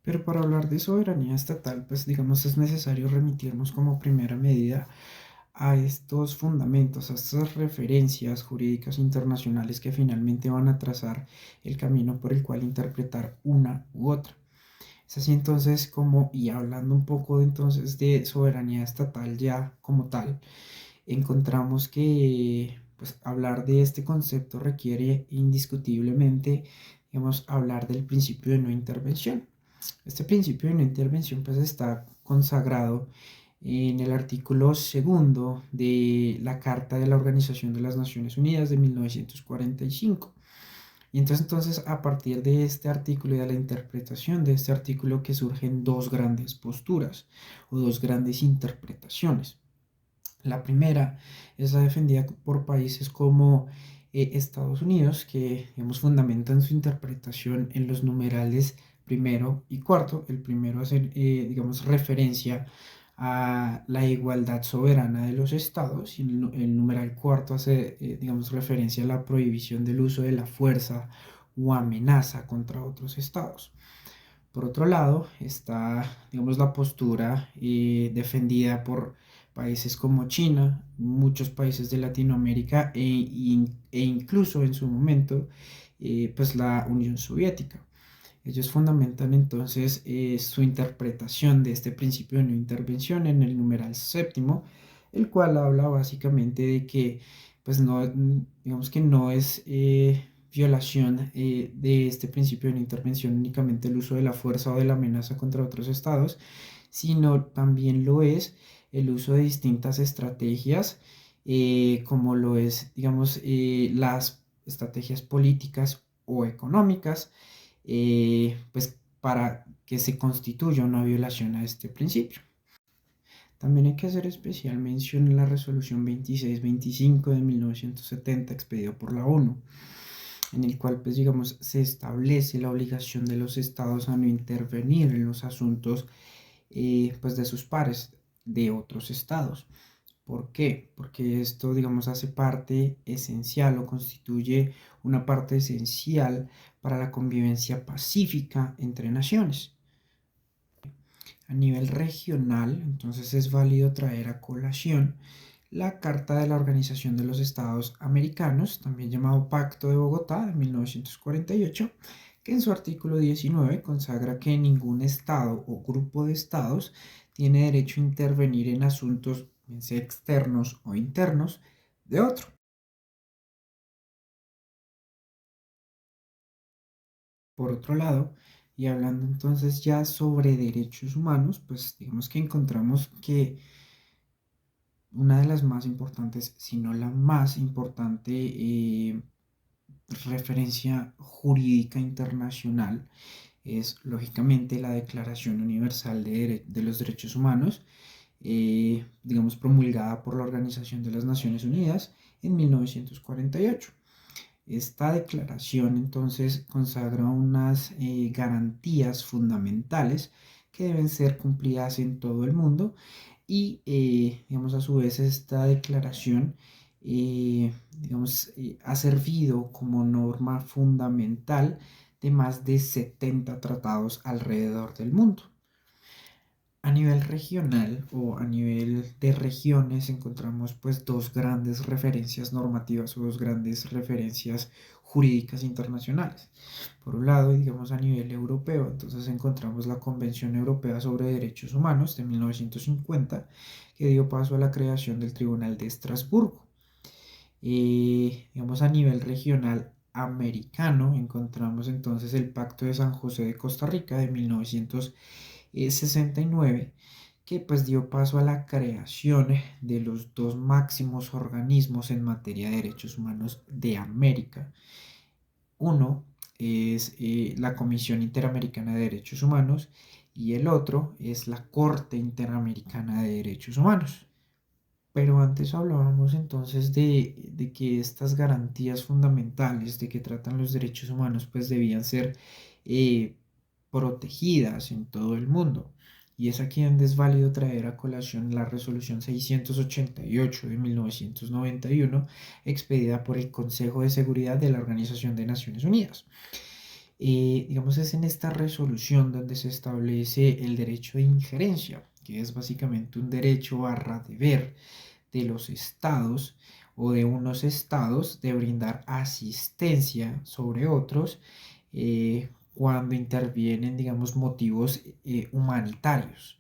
Pero para hablar de soberanía estatal, pues digamos es necesario remitirnos como primera medida a estos fundamentos, a estas referencias jurídicas internacionales que finalmente van a trazar el camino por el cual interpretar una u otra. Es así entonces como, y hablando un poco entonces de soberanía estatal ya como tal, encontramos que pues, hablar de este concepto requiere indiscutiblemente, digamos, hablar del principio de no intervención. Este principio de no intervención pues está consagrado en el artículo segundo de la Carta de la Organización de las Naciones Unidas de 1945. Y entonces, a partir de este artículo y de la interpretación de este artículo que surgen dos grandes posturas o dos grandes interpretaciones. La primera es la defendida por países como Estados Unidos, que digamos, fundamentan su interpretación en los numerales primero y cuarto. El primero hace, digamos, referencia a la igualdad soberana de los estados y el numeral cuarto hace, digamos, referencia a la prohibición del uso de la fuerza o amenaza contra otros estados. Por otro lado, está, digamos, la postura defendida por países como China, muchos países de Latinoamérica e incluso en su momento, pues la Unión Soviética. Ellos fundamentan entonces su interpretación de este principio de no intervención en el numeral séptimo, el cual habla básicamente de que, pues no, digamos que no es violación de este principio de no intervención únicamente el uso de la fuerza o de la amenaza contra otros estados, sino también lo es el uso de distintas estrategias, como lo es, digamos, las estrategias políticas o económicas, pues para que se constituya una violación a este principio. También hay que hacer especial mención en la resolución 2625 de 1970 expedida por la ONU, en el cual pues digamos se establece la obligación de los estados a no intervenir en los asuntos pues de sus pares, de otros estados. ¿Por qué? Porque esto, digamos, hace parte esencial o constituye una parte esencial para la convivencia pacífica entre naciones. A nivel regional, entonces es válido traer a colación la Carta de la Organización de los Estados Americanos, también llamado Pacto de Bogotá de 1948, que en su artículo 19 consagra que ningún estado o grupo de estados tiene derecho a intervenir en asuntos, bien sea externos o internos, de otro. Por otro lado, y hablando entonces ya sobre derechos humanos, pues digamos que encontramos que una de las más importantes, si no la más importante referencia jurídica internacional es lógicamente la Declaración Universal de los Derechos Humanos, digamos promulgada por la Organización de las Naciones Unidas en 1948. Esta declaración entonces consagra unas garantías fundamentales que deben ser cumplidas en todo el mundo y, digamos, a su vez esta declaración, digamos, ha servido como norma fundamental de más de 70 tratados alrededor del mundo. A nivel regional o a nivel de regiones encontramos pues dos grandes referencias normativas o dos grandes referencias jurídicas internacionales. Por un lado, digamos a nivel europeo, entonces encontramos la Convención Europea sobre Derechos Humanos de 1950, que dio paso a la creación del Tribunal de Estrasburgo. Digamos a nivel regional americano, encontramos entonces el Pacto de San José de Costa Rica de 1969, que pues dio paso a la creación de los dos máximos organismos en materia de derechos humanos de América. Uno es la Comisión Interamericana de Derechos Humanos y el otro es la Corte Interamericana de Derechos Humanos. Pero antes hablábamos entonces de que estas garantías fundamentales de que tratan los derechos humanos pues debían ser eh, protegidas en todo el mundo. Y es aquí donde es válido traer a colación la resolución 688 de 1991 expedida por el Consejo de Seguridad de la Organización de Naciones Unidas. digamos, es en esta resolución donde se establece el derecho de injerencia, que es básicamente un derecho a deber de los estados o de unos estados de brindar asistencia sobre otros cuando intervienen, digamos, motivos humanitarios.